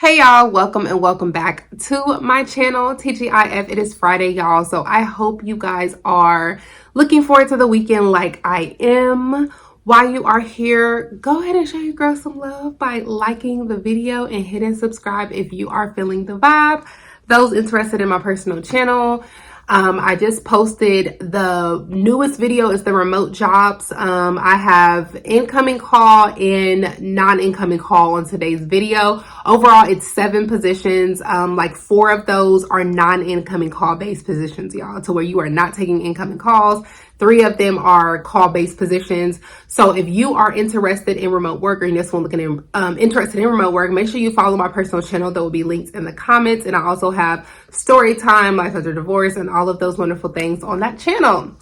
Hey y'all, welcome and welcome back to my channel, TGIF. It is Friday, y'all, so I hope you guys are looking forward to the weekend like I am. While you are here, go ahead and show your girl some love by liking the video and hitting subscribe if you are feeling the vibe. Those interested in my personal channel, I just posted the newest video is the remote jobs. I have incoming call and non-incoming call on today's video. Overall, it's 7 positions. Like 4 of those are non-incoming call based positions, y'all, to where you are not taking incoming calls. 3 of them are call-based positions. So if you are interested in remote work or you're just looking in, interested in remote work, make sure you follow my personal channel. There will be links in the comments. And I also have story time, life after divorce, and all of those wonderful things on that channel.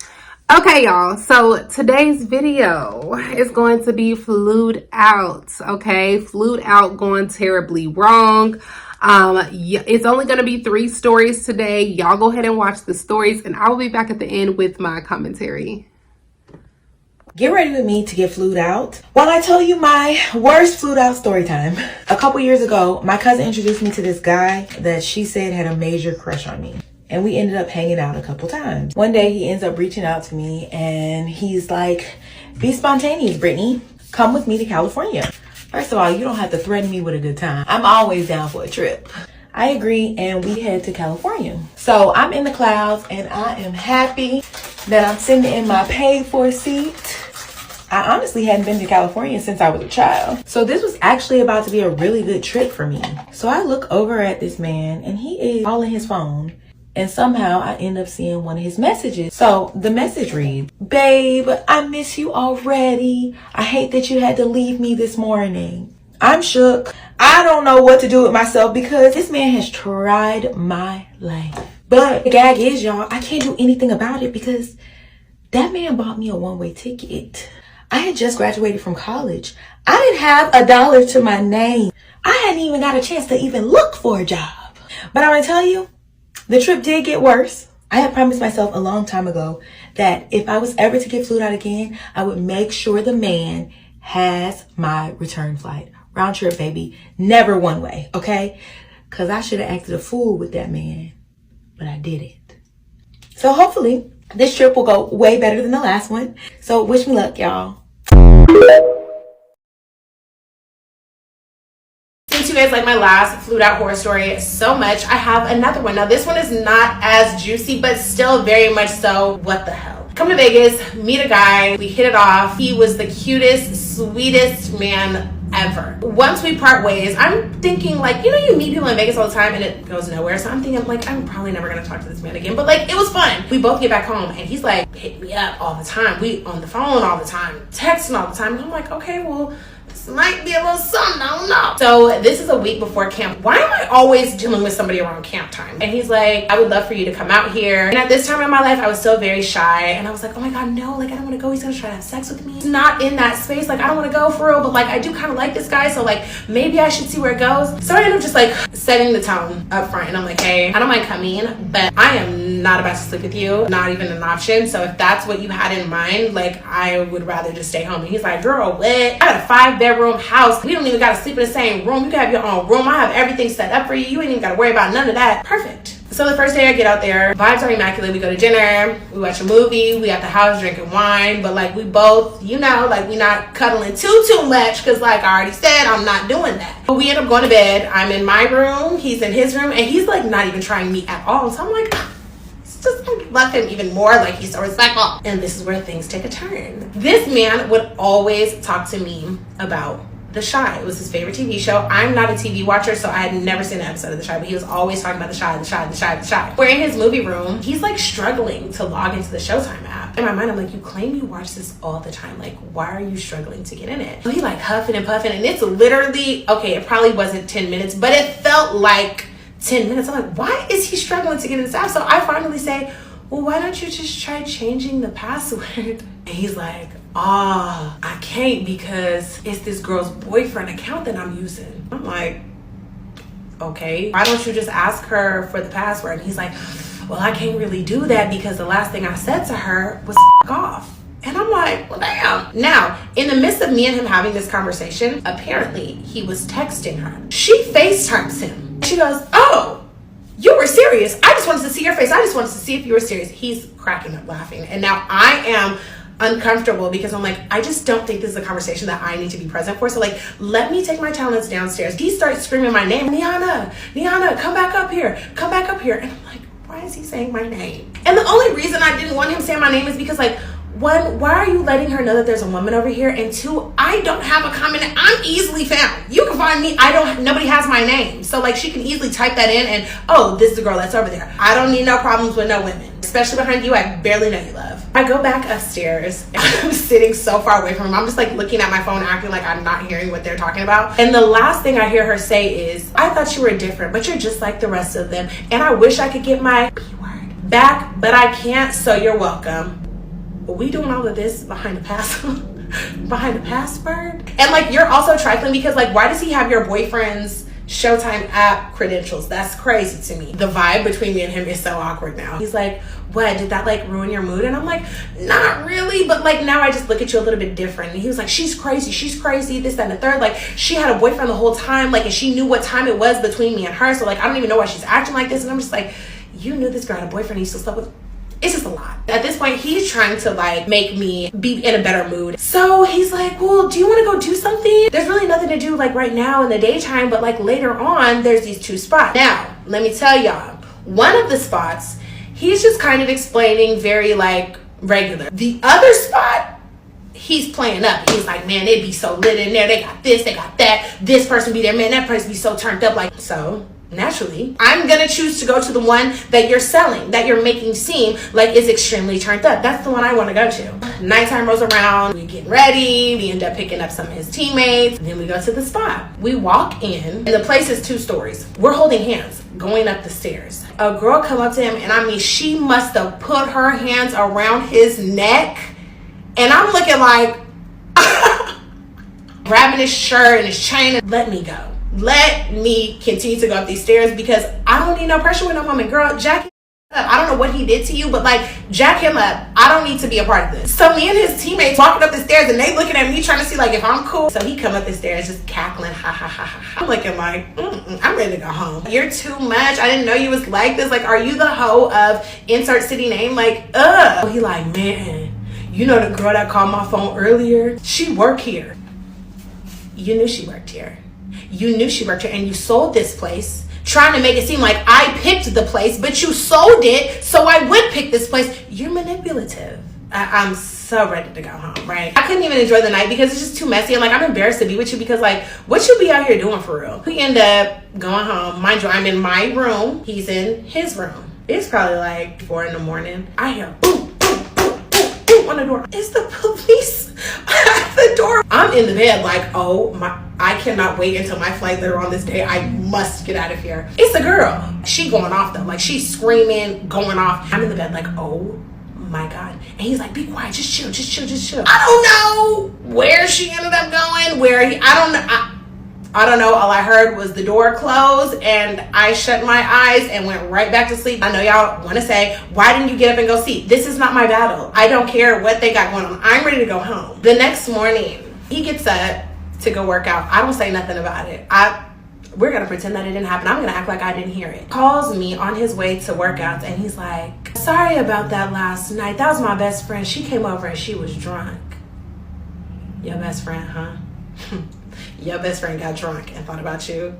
Okay, y'all. So today's video is going to be flued out. Okay, flued out, going terribly wrong. It's only going to be 3 stories today. Y'all go ahead and watch the stories and I will be back at the end with my commentary. Get ready with me to get flued out while I tell you my worst flued out story time. A couple years ago, my cousin introduced me to this guy that she said had a major crush on me. And we ended up hanging out a couple times. One day he ends up reaching out to me and he's like, be spontaneous, Brittany. Come with me to California. First of all, you don't have to threaten me with a good time. I'm always down for a trip. I agree, and we head to California. So I'm in the clouds, and I am happy that I'm sitting in my paid-for seat. I honestly hadn't been to California since I was a child. So this was actually about to be a really good trip for me. So I look over at this man, and he is calling his phone. And somehow I end up seeing one of his messages. So the message reads, babe, I miss you already. I hate that you had to leave me this morning. I'm shook. I don't know what to do with myself because this man has tried my life. But the gag is, y'all, I can't do anything about it because that man bought me a one-way ticket. I had just graduated from college. I didn't have $1 to my name. I hadn't even got a chance to even look for a job. But I'm gonna tell you, the trip did get worse. I had promised myself a long time ago that if I was ever to get flued out again, I would make sure the man has my return flight. Round trip, baby. Never one way, okay? Because I should have acted a fool with that man, but I didn't. So hopefully, this trip will go way better than the last one. So wish me luck, y'all. Since you guys like my last flued out horror story so much, I have another one. Now this one is not as juicy, but still very much so what the hell. Come to Vegas, meet a guy, we hit it off. He was the cutest, sweetest man ever. Once we part ways, I'm thinking like, you know, you meet people in Vegas all the time and it goes nowhere. So I'm thinking like, I'm probably never gonna talk to this man again. But like, it was fun. We both get back home and he's like, hit me up all the time. We on the phone all the time, texting all the time. And I'm like, okay, well, this might be a little something, I don't know. So this is a week before camp. Why am I always dealing with somebody around camp time? And he's like, I would love for you to come out here. And at this time in my life, I was still very shy. And I was like, oh my God, no, like I don't want to go. He's gonna try to have sex with me. He's not in that space. Like I don't want to go for real, but like I do kind of like this guy. So like maybe I should see where it goes. So I ended up just like setting the tone up front. And I'm like, hey, I don't mind coming, but I am not about to sleep with you. Not even an option. So if that's what you had in mind, like I would rather just stay home. And he's like, girl, what? I got a 5-bedroom house. We don't even got to sleep in the same room. You can have your own room. I have everything set up for you. You ain't even got to worry about none of that. Perfect. So the first day I get out there, vibes are immaculate. We go to dinner, we watch a movie, we at the house drinking wine, but like we both, you know, like we not cuddling too much because like I already said, I'm not doing that. But we end up going to bed. I'm in my room, he's in his room, and he's like not even trying me at all. So I'm like, just love him even more, like he's so respectful. And this is where things take a turn. This man would always talk to me about The Chi. It was his favorite TV show. I'm not a TV watcher, so I had never seen an episode of The Chi, but he was always talking about The Chi, The Chi, The Chi, The Chi. We're in his movie room. He's like struggling to log into the Showtime app. In my mind, I'm like, you claim you watch this all the time. Like, why are you struggling to get in it? So he like huffing and puffing, and it's literally, okay, it probably wasn't 10 minutes, but it felt like 10 minutes. I'm like, why is he struggling to get in this app? So I finally say, well, why don't you just try changing the password? And he's like, I can't because it's this girl's boyfriend account that I'm using. I'm like, okay, why don't you just ask her for the password? And he's like, well, I can't really do that because the last thing I said to her was F off. And I'm like, well, damn. Now, in the midst of me and him having this conversation, apparently he was texting her. She FaceTimes him. She goes, oh, you were serious. I just wanted to see your face. I just wanted to see if you were serious. He's cracking up laughing. And now I am uncomfortable because I'm like, I just don't think this is a conversation that I need to be present for. So like, let me take my talents downstairs. He starts screaming my name, Niana, come back up here, come back up here. And I'm like, why is he saying my name? And the only reason I didn't want him saying my name is because like, one, why are you letting her know that there's a woman over here? And two, I don't have a comment. I'm easily found. You can find me. Nobody has my name. So like she can easily type that in and, oh, this is the girl that's over there. I don't need no problems with no women, especially behind you. I barely know you, love. I go back upstairs. I'm sitting so far away from him. I'm just like looking at my phone, acting like I'm not hearing what they're talking about. And the last thing I hear her say is, I thought you were different, but you're just like the rest of them. And I wish I could get my P word back, but I can't. So you're welcome. We doing all of this behind the password? And like, you're also trifling because like, why does he have your boyfriend's Showtime app credentials? That's crazy to me. The vibe between me and him is so awkward now. He's like, what, did that like ruin your mood? And I'm like, not really, but like now I just look at you a little bit different. And he was like, she's crazy, this, that, and the third. Like she had a boyfriend the whole time, like, and she knew what time it was between me and her. So like, I don't even know why she's acting like this. And I'm just like, you knew this girl had a boyfriend, you still slept with. It's just a lot. At this point, he's trying to like make me be in a better mood. So he's like, well, do you want to go do something? There's really nothing to do like right now in the daytime, but like later on, there's these two spots. Now, let me tell y'all, one of the spots, he's just kind of explaining very like regular. The other spot, he's playing up. He's like, man, it'd be so lit in there. They got this, they got that. This person be there, man, that person be so turned up. Like, so naturally, I'm gonna choose to go to the one that you're selling, that you're making seem like is extremely turned up. That's the one I want to go to. Nighttime rolls around, we get ready, we end up picking up some of his teammates, and then we go to the spot. We walk in, and the place is 2 stories. We're holding hands going up the stairs. A girl come up to him, and I mean, she must have put her hands around his neck, and I'm looking like grabbing his shirt and his chain, and let me go. Let me continue to go up these stairs because I don't need no pressure with no woman. Girl, jack him up. I don't know what he did to you, but like, jack him up. I don't need to be a part of this. So me and his teammates walking up the stairs and they looking at me trying to see like if I'm cool. So he come up the stairs just cackling, ha ha ha ha. I'm looking like, I'm ready to go home. You're too much. I didn't know you was like this. Like, are you the hoe of insert city name? Like, ugh. He like, man, you know the girl that called my phone earlier? She work here. You knew she worked here. You knew she worked here and you sold this place trying to make it seem like I picked the place, but you sold it so I would pick this place. You're manipulative. I'm so ready to go home, right? I couldn't even enjoy the night because it's just too messy. And like, I'm embarrassed to be with you because like, what you be out here doing for real? We end up going home. Mind you, I'm in my room. He's in his room. It's probably like 4 a.m. I hear boom, boom, boom, boom, boom on the door. It's the police at the door. I'm in the bed like, oh my, I cannot wait until my flight later on this day. I must get out of here. It's a girl. She going off though. Like she's screaming, going off. I'm in the bed like, oh my God. And he's like, be quiet, just chill, just chill, just chill. I don't know where she ended up going, I don't know. All I heard was the door close and I shut my eyes and went right back to sleep. I know y'all want to say, why didn't you get up and go see? This is not my battle. I don't care what they got going on. I'm ready to go home. The next morning, he gets up to go work out. I don't say nothing about it. We're gonna pretend that it didn't happen. I'm gonna act like I didn't hear it. Calls me on his way to workouts and he's like, sorry about that last night. That was my best friend. She came over and she was drunk. Your best friend, huh? Your best friend got drunk and thought about you.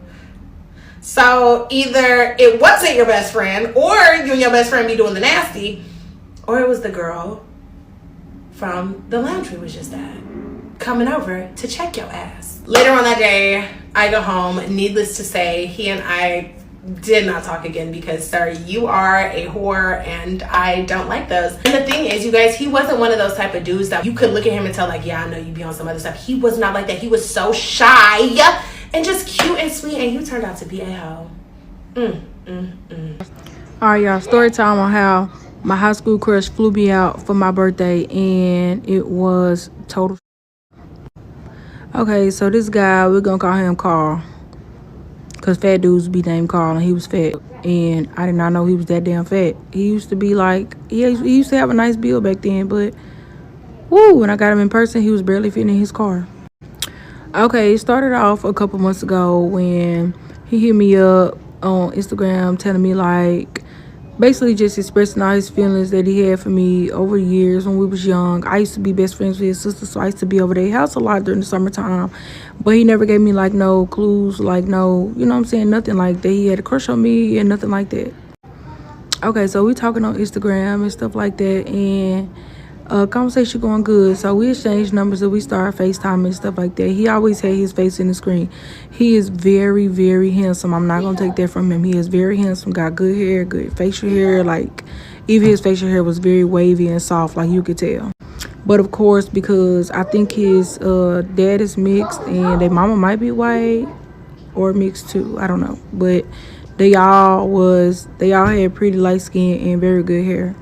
So either it wasn't your best friend or you and your best friend be doing the nasty, or it was the girl from the lounge we was just at coming over to check your ass. Later on that day, I go home. Needless to say, he and I did not talk again because, sir, you are a whore and I don't like those. And the thing is, you guys, he wasn't one of those type of dudes that you could look at him and tell like, yeah, I know you be on some other stuff. He was not like that. He was so shy and just cute and sweet, and you turned out to be a hoe. All right, y'all, story time on how my high school crush flew me out for my birthday and it was total. Okay, so this guy, we're gonna call him Carl, because fat dudes be named Carl and he was fat, and I did not know he was that damn fat. He used to be like, he used to have a nice build back then, but Woo, when I got him in person, he was barely fitting in his car. Okay, it started off a couple months ago when he hit me up on Instagram telling me like basically just expressing all his feelings that he had for me over the years when we was young. I used to be best friends with his sister, so I used to be over their house a lot during the summertime. But he never gave me like no clues, like no, you know what I'm saying, nothing like that. He had a crush on me and nothing like that. Okay, so we talking on Instagram and stuff like that, and conversation going good. So we exchanged numbers and we started FaceTime and stuff like that. He always had his face in the screen. He is very, very handsome. I'm not gonna take that from him. He is very handsome, got good hair, good facial hair. Like even his facial hair was very wavy and soft, like you could tell. But of course, because I think his dad is mixed and their mama might be white or mixed too. I don't know. But they all had pretty light skin and very good hair.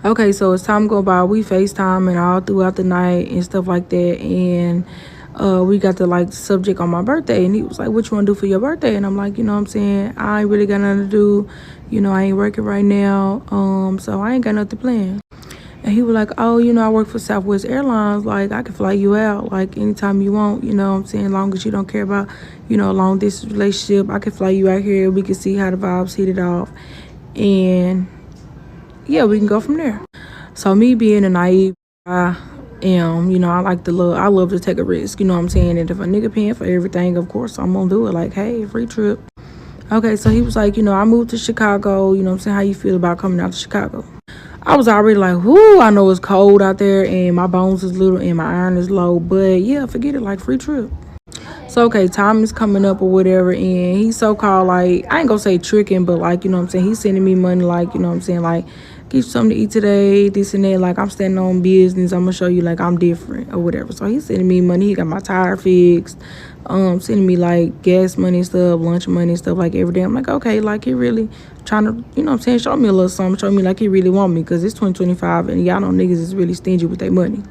Okay, so as time go by, we FaceTime and all throughout the night and stuff like that, and we got the like subject on my birthday, and he was like, what you want to do for your birthday? And I'm like, you know what I'm saying, I ain't really got nothing to do, you know, I ain't working right now, so I ain't got nothing planned. And he was like, oh, you know, I work for Southwest Airlines, like I can fly you out like anytime you want, you know what I'm saying, as long as you don't care about, you know, a long distance relationship, I can fly you out here, we can see how the vibes hit it off, and yeah, we can go from there. So me being a naive, I am, you know, I love to take a risk, you know what I'm saying? And if a nigga paying for everything, of course I'm gonna do it. Like, hey, free trip. Okay, so he was like, you know, I moved to Chicago, you know what I'm saying? How you feel about coming out to Chicago? I was already like, whoo, I know it's cold out there and my bones is little and my iron is low, but yeah, forget it, like free trip. So, okay, time is coming up or whatever, and he's so-called, like, I ain't gonna say tricking, but, like, you know what I'm saying, he's sending me money, like, you know what I'm saying, like, get you something to eat today, this and that, like, I'm standing on business, I'm gonna show you, like, I'm different or whatever. So, he's sending me money, he got my tire fixed, sending me, like, gas money and stuff, lunch money and stuff, like, every day. I'm like, okay, like, he really trying to, you know what I'm saying, show me a little something, show me, like, he really want me, because it's 2025, and y'all know niggas is really stingy with their money.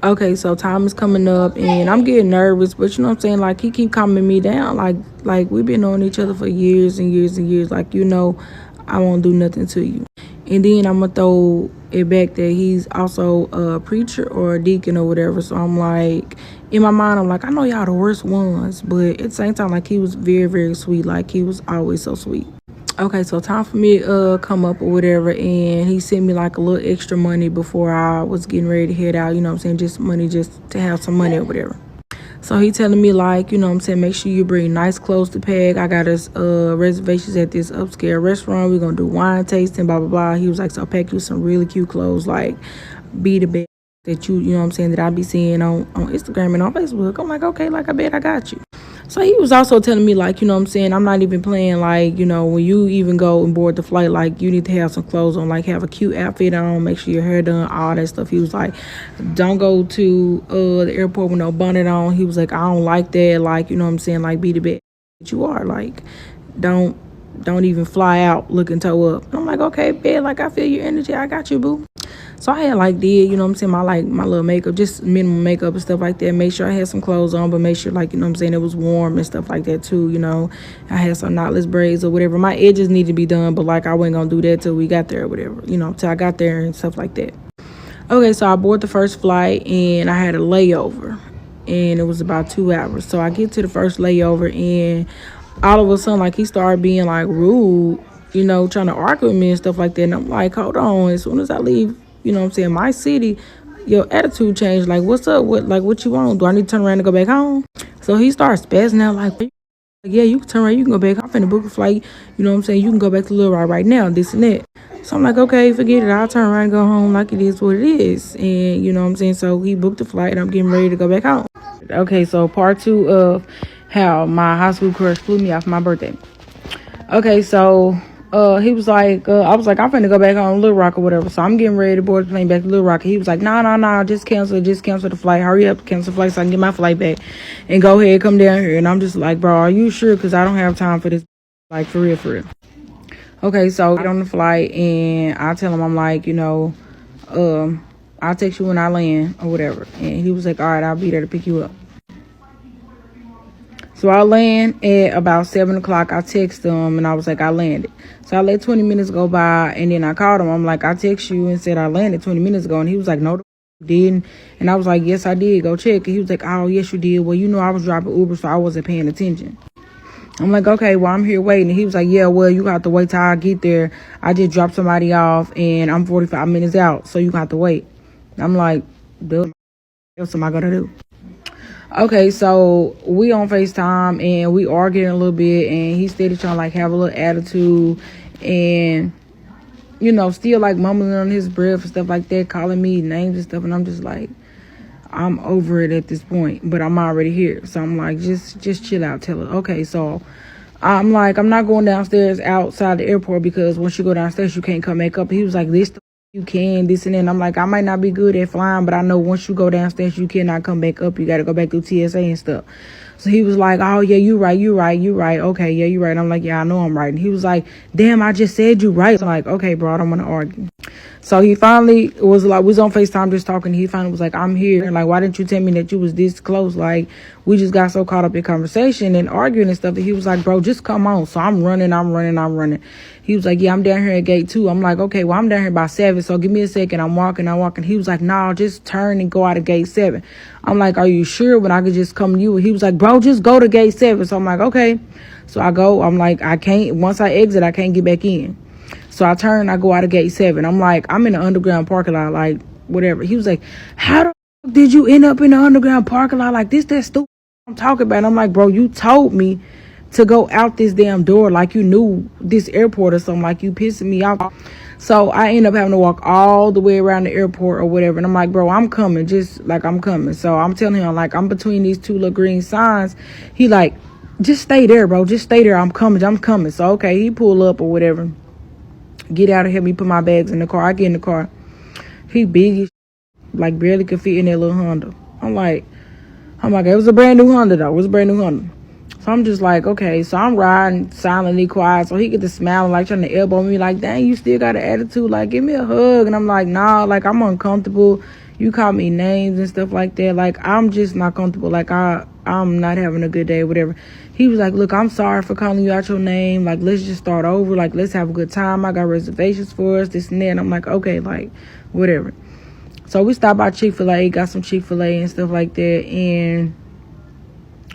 Okay, so time is coming up and I'm getting nervous, but you know what I'm saying, like he keep calming me down, like we've been knowing each other for years and years and years, like, you know, I won't do nothing to you. And then I'm gonna throw it back that he's also a preacher or a deacon or whatever. So I'm like, in my mind, I'm like, I know y'all the worst ones, but at the same time, like, he was very, very sweet. Like, he was always so sweet. Okay, so time for me to come up or whatever, and he sent me like a little extra money before I was getting ready to head out, you know what I'm saying, just money just to have some money or whatever. So he telling me, like, you know what I'm saying, make sure you bring nice clothes to pack. I got us reservations at this upscale restaurant. We're gonna do wine tasting, blah blah blah. He was like, so pack you some really cute clothes, like be the best that you know what I'm saying, that I be seeing on Instagram and on Facebook. I'm like, okay, like, I bet I got you. So he was also telling me, like, you know what I'm saying, I'm not even playing, like, you know, when you even go and board the flight, like, you need to have some clothes on, like, have a cute outfit on, make sure your hair done, all that stuff. He was like, don't go to the airport with no bonnet on. He was like, I don't like that, like, you know what I'm saying, like, be the best that you are, like, don't even fly out looking toe up. I'm like, okay, bet, like, I feel your energy, I got you, boo. So I had like you know what I'm saying, my little makeup, just minimum makeup and stuff like that. Make sure I had some clothes on, but make sure, like, you know what I'm saying, it was warm and stuff like that too, you know. I had some knotless braids or whatever. My edges need to be done, but like I wasn't gonna do that till we got there or whatever, you know, till I got there and stuff like that. Okay, so I boarded the first flight and I had a layover and it was about 2 hours. So I get to the first layover and all of a sudden, like, he started being like rude, you know, trying to argue with me and stuff like that. And I'm like, hold on, as soon as I leave, you know what I'm saying, my city, your attitude changed. Like, what's up? What you want? Do I need to turn around and go back home? So he starts spazzing out like, yeah, you can turn around, you can go back. I'm finna book a flight, you know what I'm saying, you can go back to Little Rock right now, this and that. So I'm like, okay, forget it, I'll turn around and go home, like, it is what it is. And you know what I'm saying, so he booked the flight and I'm getting ready to go back home. Okay, so part 2 of how my high school crush flew me out for my birthday. Okay, so he was like, I was like, I'm finna go back on Little Rock or whatever. So I'm getting ready to board the plane back to Little Rock. He was like, nah, just cancel the flight. Hurry up, cancel the flight so I can get my flight back and go ahead, come down here. And I'm just like, bro, are you sure? Because I don't have time for this, like, for real. Okay, so I get on the flight and I tell him, I'm like, you know, I'll text you when I land or whatever. And he was like, all right, I'll be there to pick you up. So I land at about 7 o'clock. I text him and I was like, I landed. So I let 20 minutes go by and then I called him. I'm like, I text you and said I landed 20 minutes ago. And he was like, no, didn't. And I was like, yes, I did. Go check. And he was like, oh, yes, you did. Well, you know, I was driving Uber, so I wasn't paying attention. I'm like, okay, well, I'm here waiting. And he was like, yeah, well, you got to wait till I get there. I just dropped somebody off, and I'm 45 minutes out, so you got to wait. I'm like, dude, what am I going to do? Okay, so we on FaceTime, and we arguing a little bit, and he steady trying to, like, have a little attitude, and, you know, still, like, mumbling on his breath and stuff like that, calling me names and stuff, and I'm just like, I'm over it at this point, but I'm already here. So I'm like, just chill out, tell her. Okay, so I'm like, I'm not going downstairs outside the airport because once you go downstairs, you can't come back up. He was like, this you can, this and that. And I'm like, I might not be good at flying, but I know once you go downstairs, you cannot come back up. You got to go back through TSA and stuff. So he was like, oh, yeah, you right. Okay, yeah, you right. And I'm like, yeah, I know I'm right. And he was like, damn, I just said you right. So I'm like, okay, bro, I don't want to argue. So he finally was like, we was on FaceTime just talking. He finally was like, I'm here. Like, why didn't you tell me that you was this close? Like, we just got so caught up in conversation and arguing and stuff that he was like, bro, just come on. So I'm running. He was like, yeah, I'm down here at gate 2. I'm like, okay, well, I'm down here by 7. So give me a second. I'm walking. He was like, nah, just turn and go out of gate 7. I'm like, are you sure when I could just come to you? He was like, bro, just go to gate 7. So I'm like, okay. So I go. I'm like, I can't. Once I exit, I can't get back in. So I turn, I go out of gate 7. I'm like, I'm in the underground parking lot, like, whatever. He was like, how the fuck did you end up in the underground parking lot? Like, that stupid I'm talking about. And I'm like, bro, you told me to go out this damn door like you knew this airport or something, like you pissing me off. So I end up having to walk all the way around the airport or whatever. And I'm like, bro, I'm coming, just like I'm coming. So I'm telling him, like, I'm between these two little green signs. He like, just stay there, bro. Just stay there. I'm coming. So, okay, he pull up or whatever. Get out of here, me put my bags in the car. I get in the car. He big as like barely could fit in that little Honda. I'm like, it was a brand new Honda though. So I'm just like, okay. So I'm riding silently, quiet. So he get to smiling, like trying to elbow me, like, dang, you still got an attitude. Like, give me a hug. And I'm like, nah, like I'm uncomfortable. You call me names and stuff like that. Like, I'm just not comfortable. Like, I'm not having a good day, whatever. He was like, look, I'm sorry for calling you out your name. Like, let's just start over. Like, let's have a good time. I got reservations for us, this and that. And I'm like, okay, like, whatever. So we stopped by Chick-fil-A, got some Chick-fil-A and stuff like that. And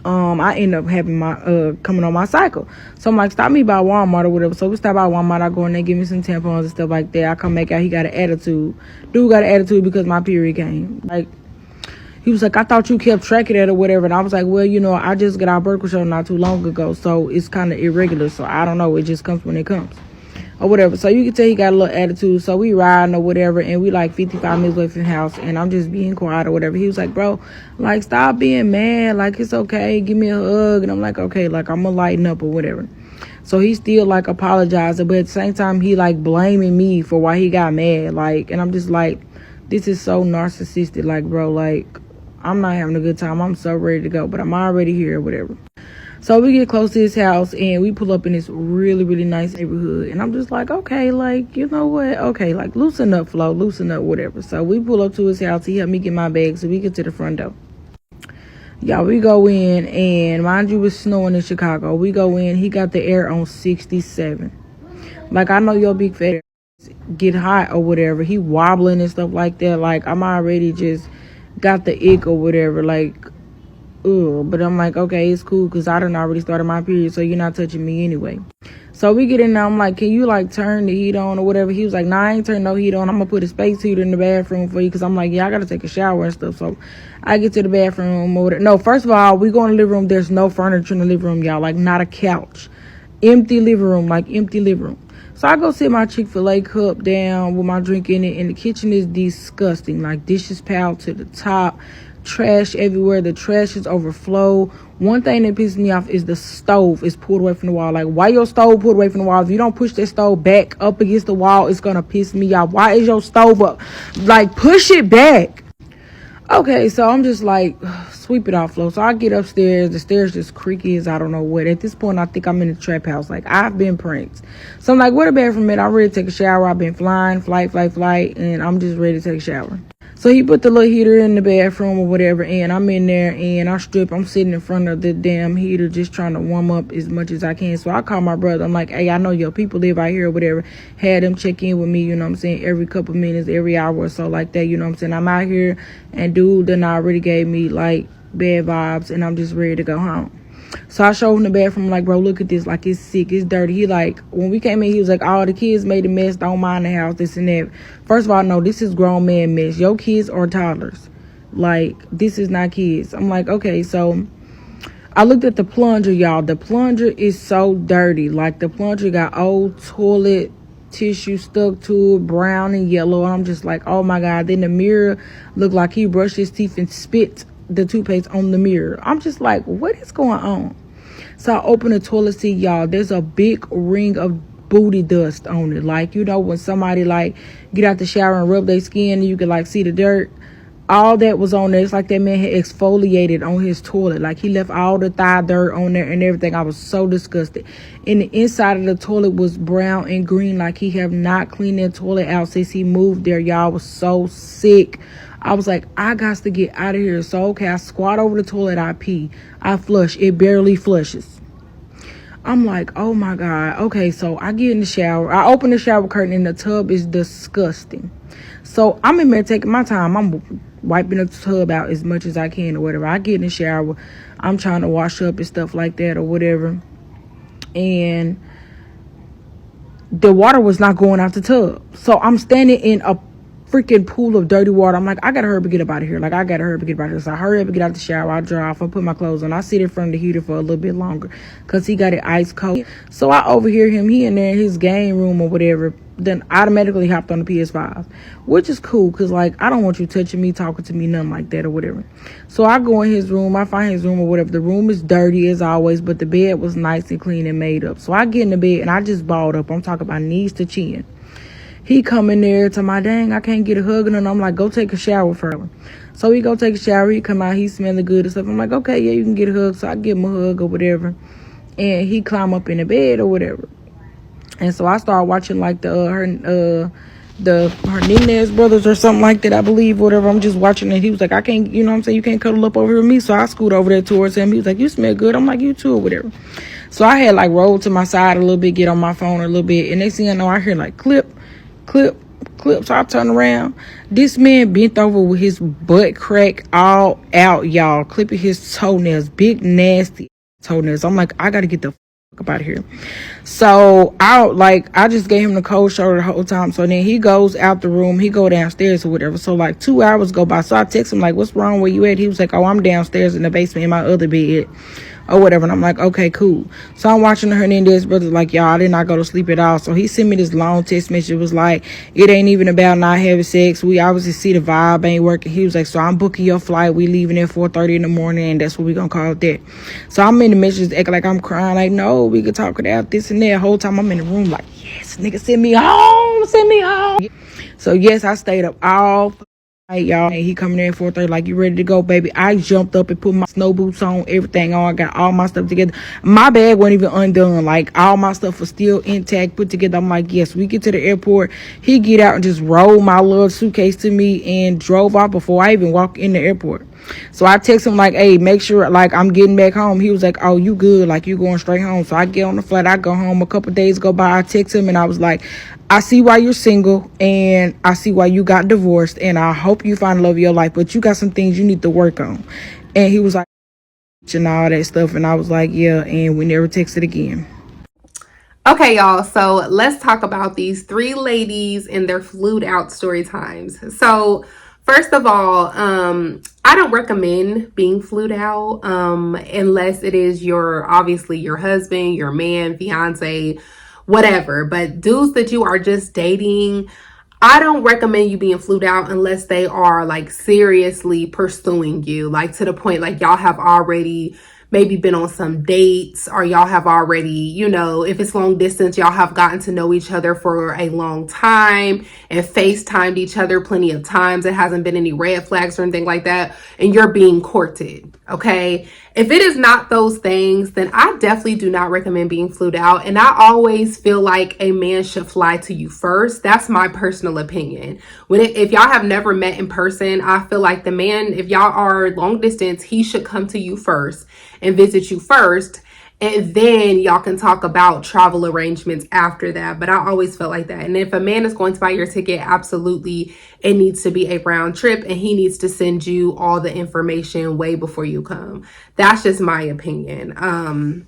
I end up having my coming on my cycle. So I'm like, stop me by Walmart or whatever. So we stop by Walmart. I go in there, give me some tampons and stuff like that. I come back out. He got an attitude. Dude got an attitude because my period came. Like, he was like, I thought you kept track of that or whatever. And I was like, well, you know, I just got out of birth control not too long ago. So it's kind of irregular. So I don't know. It just comes when it comes. Or whatever. So you can tell he got a little attitude. So we riding or whatever. And we like 55 minutes away from the house. And I'm just being quiet or whatever. He was like, bro, like, stop being mad. Like, it's okay. Give me a hug. And I'm like, okay. Like, I'm going to lighten up or whatever. So he still, like, apologizing. But at the same time, he, like, blaming me for why he got mad. Like, and I'm just like, this is so narcissistic. Like, bro, like, I'm not having a good time. I'm so ready to go, but I'm already here or whatever. So we get close to his house and we pull up in this really, really nice neighborhood. And I'm just like, okay, like, you know what? Okay, like, loosen up, Flo, loosen up, whatever. So we pull up to his house. He helped me get my bag. So we get to the front door. Y'all, we go in and mind you, it's snowing in Chicago. We go in. He got the air on 67. Like, I know your big fat get hot or whatever. He wobbling and stuff like that. Like, I'm already just got the ick or whatever, like, ugh. But I'm like, okay, it's cool because I done already started my period, so you're not touching me anyway. So we get in there. I'm like, can you like turn the heat on or whatever? He was like, nah, I ain't turn no heat on. I'm gonna put a space heater in the bathroom for you because I'm like, yeah, I gotta take a shower and stuff. So I get to the bathroom or whatever. No, first of all, we go in the living room. There's no furniture in the living room, y'all. Like, not a couch. Empty living room, like empty living room. So I go sit my Chick-fil-A cup down with my drink in it, and the kitchen is disgusting. Like, dishes piled to the top, trash everywhere. The trash is overflow. One thing that pisses me off is the stove is pulled away from the wall. Like, why your stove pulled away from the wall? If you don't push that stove back up against the wall, it's gonna piss me off. Why is your stove up? Like, push it back. Okay, so I'm just like, sweep it off, Flo. So I get upstairs. The stairs just creaky as I don't know what. At this point, I think I'm in a trap house. Like, I've been pranked. So I'm like, where the bathroom at? I'm ready to take a shower. I've been flight, and I'm just ready to take a shower. So he put the little heater in the bathroom or whatever, and I'm in there and I'm sitting in front of the damn heater just trying to warm up as much as I can. So I call my brother. I'm like, hey, I know your people live out here or whatever. Had them check in with me, you know what I'm saying, every couple minutes, every hour or so like that, you know what I'm saying. I'm out here and dude then already gave me like bad vibes and I'm just ready to go home. So I showed him the bathroom, like, bro, look at this, like, it's sick, it's dirty. He like, when we came in, he was like, all the kids made a mess, don't mind the house, this and that. First of all, no, this is grown man mess. Your kids are toddlers. Like, this is not kids. I'm like, okay. So I looked at the plunger, y'all. The plunger is so dirty. Like, the plunger got old toilet tissue stuck to it, brown and yellow. And I'm just like, oh my God. Then the mirror looked like he brushed his teeth and spit the toothpaste on the mirror. I'm just like, what is going on? So I open the toilet seat, y'all. There's a big ring of booty dust on it. Like, you know, when somebody like get out the shower and rub their skin and you can like see the dirt. All that was on there. It's like that man had exfoliated on his toilet. Like, he left all the thigh dirt on there and everything. I was so disgusted. And the inside of the toilet was brown and green. Like, he have not cleaned that toilet out since he moved there. Y'all, was so sick. I was like, I got to get out of here. So, okay, I squat over the toilet. I pee. I flush. It barely flushes. I'm like, oh my God. Okay, so I get in the shower. I open the shower curtain and the tub is disgusting. So I'm in there taking my time. I'm wiping the tub out as much as I can or whatever. I get in the shower. I'm trying to wash up and stuff like that or whatever. And the water was not going out the tub. So I'm standing in a freaking pool of dirty water. I'm like, I gotta hurry up and get up out of here. Like, I gotta hurry up and get out of here. So I hurry up and get out the shower. I dry off. I put my clothes on. I sit in front of the heater for a little bit longer because he got it ice cold. So I overhear him. He in there in his game room or whatever. Then automatically hopped on the PS5, which is cool because, like, I don't want you touching me, talking to me, nothing like that or whatever. So I go in his room. I find his room or whatever. The room is dirty as always, but the bed was nice and clean and made up. So I get in the bed and I just balled up. I'm talking about knees to chin. He come in there to my dang, I can't get a hug, and I'm like, go take a shower first. So he go take a shower. He come out, he smelling good and stuff. I'm like, okay, yeah, you can get a hug. So I give him a hug or whatever, and he climb up in the bed or whatever. And so I started watching like her Nunez brothers or something like that, I believe, whatever. I'm just watching it. He was like, I can't, you know what I'm saying, you can't cuddle up over here with me. So I scoot over there towards him. He was like, you smell good. I'm like, you too or whatever. So I had like rolled to my side a little bit, get on my phone a little bit, and next thing I know, I hear like clip. So I turn around. This man bent over with his butt crack all out, y'all, clipping his toenails, big nasty toenails. I'm like, I gotta get the fuck up out of here. So I just gave him the cold shoulder the whole time. So then he goes out the room, he go downstairs or whatever. So like 2 hours go by. So I text him like, what's wrong, where you at? He was like, oh, I'm downstairs in the basement in my other bed or whatever. And I'm like, okay, cool. So I'm watching the Hernandez brothers like, y'all, I did not go to sleep at all. So he sent me this long text message. It was like, it ain't even about not having sex. We obviously see the vibe ain't working. He was like, so I'm booking your flight. We leaving at 4:30 in the morning, and that's what we gonna call it that. So I'm in the messages acting like I'm crying, like, no, we could talk it out, this and that. Whole time I'm in the room like, yes, nigga, send me home. So yes, I stayed up all night, y'all. And he coming in at 4:30 like, you ready to go, baby? I jumped up and put my snow boots on, everything on. I got all my stuff together. My bag wasn't even undone. Like, all my stuff was still intact, put together. I'm like, yes. We get to the airport. He get out and just rolled my little suitcase to me and drove off before I even walked in the airport. So I text him like, hey, make sure like I'm getting back home. He was like, oh, you good, like you going straight home. So I get on the flight, I go home. A couple days go by, I text him and I was like, I see why you're single and I see why you got divorced and I hope you find love of your life, but you got some things you need to work on. And he was like, and all that stuff, and I was like, yeah. And we never texted again. Okay, y'all, so let's talk about these three ladies and their flued out story times. So first of all, I don't recommend being flued out unless it is obviously your husband, your man, fiance, whatever. But dudes that you are just dating, I don't recommend you being flued out unless they are like seriously pursuing you, like to the point like y'all have already maybe been on some dates, or y'all have already, you know, if it's long distance, y'all have gotten to know each other for a long time and FaceTimed each other plenty of times. It hasn't been any red flags or anything like that, and you're being courted. Okay. If it is not those things, then I definitely do not recommend being flued out. And I always feel like a man should fly to you first. That's my personal opinion. If y'all have never met in person, I feel like the man, if y'all are long distance, he should come to you first and visit you first. And then y'all can talk about travel arrangements after that. But I always felt like that. And if a man is going to buy your ticket, absolutely, it needs to be a round trip, and he needs to send you all the information way before you come. That's just my opinion.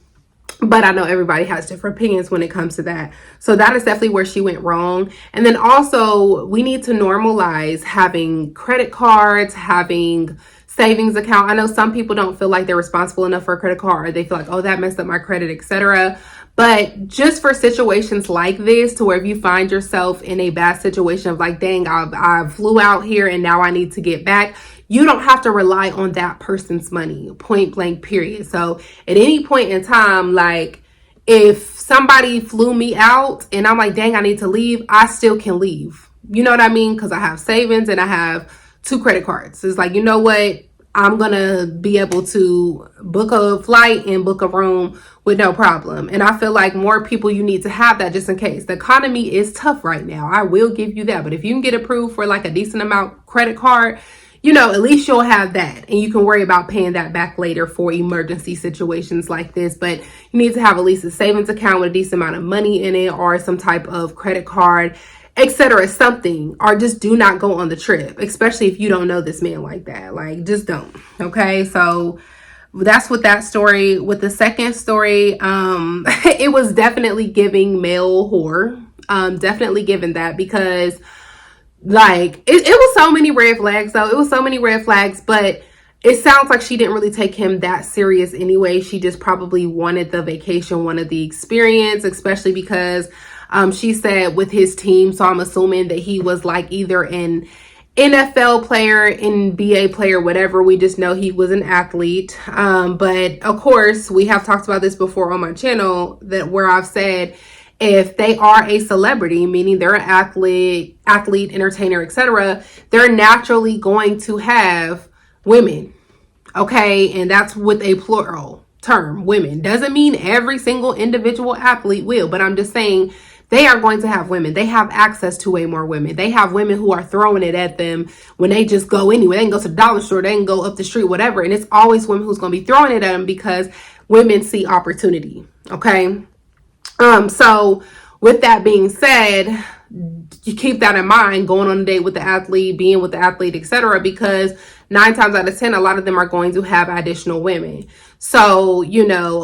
But I know everybody has different opinions when it comes to that. So that is definitely where she went wrong. And then also, we need to normalize having credit cards, having savings account. I know some people don't feel like they're responsible enough for a credit card, or they feel like, oh, that messed up my credit, etc. But just for situations like this, to where if you find yourself in a bad situation of like, dang, I flew out here and now I need to get back, you don't have to rely on that person's money, point blank, period. So at any point in time, like, if somebody flew me out and I'm like, dang, I need to leave, I still can leave. You know what I mean? Because I have savings and I have 2 credit cards. It's like, you know what? I'm going to be able to book a flight and book a room with no problem. And I feel like more people, you need to have that just in case. The economy is tough right now. I will give you that. But if you can get approved for like a decent amount credit card, you know, at least you'll have that. And you can worry about paying that back later for emergency situations like this. But you need to have at least a savings account with a decent amount of money in it, or some type of credit card, etc., something. Or just do not go on the trip, especially if you don't know this man like that. Like, just don't. Okay, so that's with that story. With the second story, it was definitely giving male whore. Definitely given that, because like it was so many red flags though. It was so many red flags, but it sounds like she didn't really take him that serious anyway. She just probably wanted the vacation, wanted the experience, especially because she said with his team. So I'm assuming that he was like either an NFL player, NBA player, whatever. We just know he was an athlete. But of course, we have talked about this before on my channel, that where I've said, if they are a celebrity, meaning they're an athlete, entertainer, etc., they're naturally going to have women. Okay, and that's with a plural term, women. Doesn't mean every single individual athlete will, but I'm just saying they are going to have women. They have access to way more women. They have women who are throwing it at them when they just go anywhere. They can go to the dollar store, they can go up the street, whatever. And it's always women who's going to be throwing it at them, because women see opportunity. Okay. So with that being said, you keep that in mind going on a date with the athlete, being with the athlete, etc., because 9 times out of 10, a lot of them are going to have additional women. So, you know,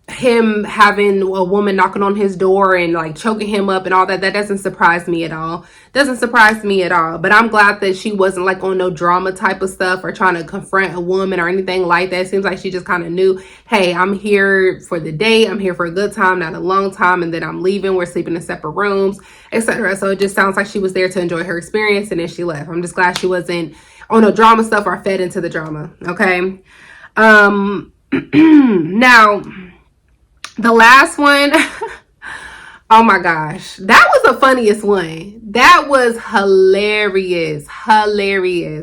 him having a woman knocking on his door and like choking him up and all that, that doesn't surprise me at all. Doesn't surprise me at all. But I'm glad that she wasn't like on no drama type of stuff or trying to confront a woman or anything like that. It seems like she just kind of knew, hey, I'm here for the day, I'm here for a good time, not a long time, and then I'm leaving, we're sleeping in separate rooms, etc. So it just sounds like she was there to enjoy her experience, and then she left. I'm just glad she wasn't on no drama stuff or fed into the drama. Okay. Now the last one, oh my gosh, that was the funniest one. That was hilarious,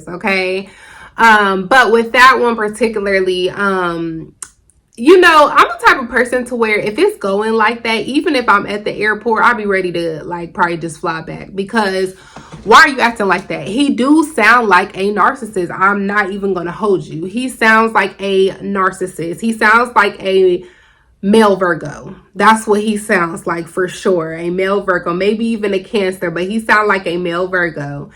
okay? But with that one particularly, you know, I'm the type of person to where if it's going like that, even if I'm at the airport, I'll be ready to like probably just fly back, because why are you acting like that? He do sound like a narcissist. I'm not even gonna hold you. He sounds like a narcissist. He sounds like a male Virgo. That's what he sounds like for sure. A male Virgo, maybe even a Cancer, but he sounds like a male Virgo.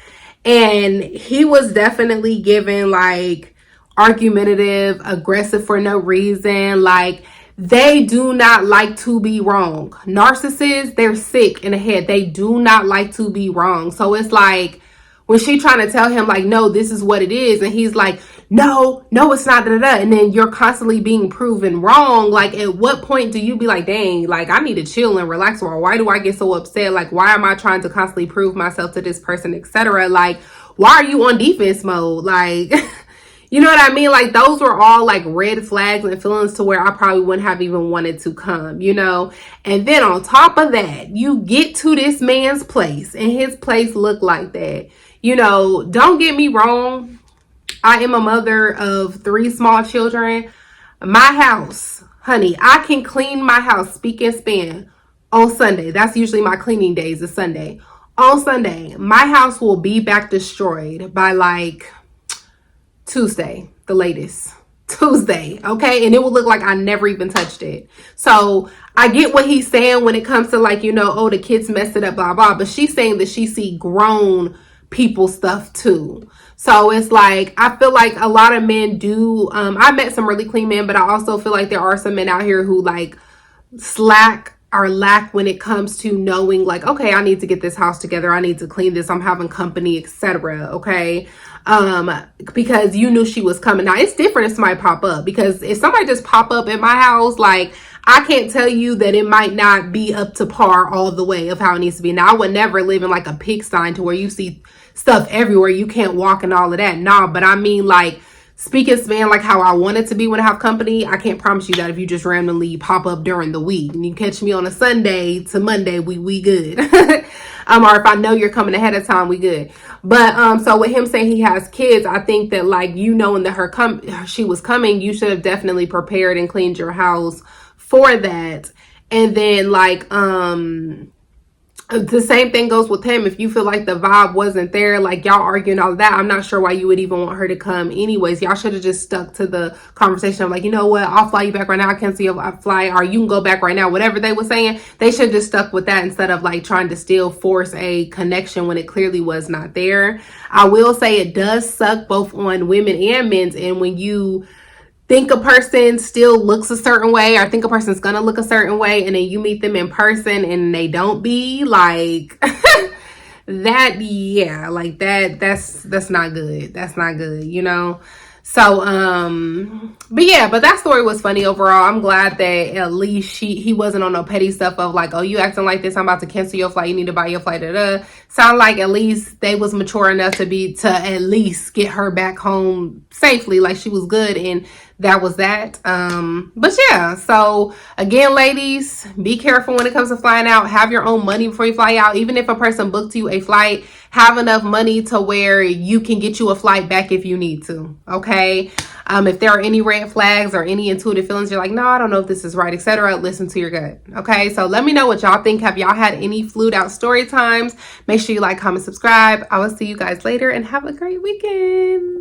And he was definitely given like argumentative, aggressive for no reason. Like, they do not like to be wrong. Narcissists, they're sick in the head. They do not like to be wrong. So it's like when she trying to tell him like, no, this is what it is, and he's like, no, it's not, da, da, da. And then you're constantly being proven wrong. Like, at what point do you be like, dang, like, I need to chill and relax, or why do I get so upset? Like, why am I trying to constantly prove myself to this person, etc.? Like, why are you on defense mode? Like, You know what I mean? Like those were all like red flags and feelings to where I probably wouldn't have even wanted to come, you know? And then on top of that, you get to this man's place and his place looked like that. You know, don't get me wrong. I am a mother of 3 small children. My house, honey, I can clean my house, speak and span, on Sunday. That's usually my cleaning days, is Sunday. On Sunday, my house will be back destroyed by like Tuesday, the latest. Tuesday, okay? And it will look like I never even touched it. So I get what he's saying when it comes to like, you know, oh, the kids messed it up, blah, blah. But she's saying that she see grown people stuff too. So it's like, I feel like a lot of men do. I met some really clean men, but I also feel like there are some men out here who like slack or lack when it comes to knowing like, okay, I need to get this house together. I need to clean this. I'm having company, etc. Okay. Because you knew she was coming. Now it's different if somebody pop up, because if somebody just pop up in my house, like I can't tell you that it might not be up to par all the way of how it needs to be. Now I would never live in like a pigsty to where you see stuff everywhere, you can't walk and all of that. Nah, but I mean like speaking span like how I want it to be when I have company. I can't promise you that if you just randomly pop up during the week and you catch me on a Sunday to Monday, we good. Or if I know you're coming ahead of time, we good. But so with him saying he has kids, I think that like you knowing that she was coming, you should have definitely prepared and cleaned your house for that. And then like the same thing goes with him. If you feel like the vibe wasn't there, like y'all arguing all of that, I'm not sure why you would even want her to come anyways. Y'all should have just stuck to the conversation of like, you know what, I'll fly you back right now. I cancel your flight, or you can go back right now. Whatever they were saying, they should have just stuck with that instead of like trying to still force a connection when it clearly was not there. I will say it does suck both on women and men's, and when you think a person still looks a certain way, or think a person's gonna look a certain way, and then you meet them in person and they don't be like that, yeah, like that's not good. That's not good, you know. So but yeah, but that story was funny overall. I'm glad that at least he wasn't on no petty stuff of like, oh, you acting like this, I'm about to cancel your flight, you need to buy your flight. Sound like at least they was mature enough to at least get her back home safely, like she was good, and that was that. But yeah, so again, ladies, be careful when it comes to flying out. Have your own money before you fly out. Even if a person booked you a flight, have enough money to where you can get you a flight back if you need to. Okay. If there are any red flags or any intuitive feelings, you're like, no, I don't know if this is right, etc., listen to your gut. Okay. So let me know what y'all think. Have y'all had any flued out story times? Make sure you like, comment, subscribe. I will see you guys later and have a great weekend.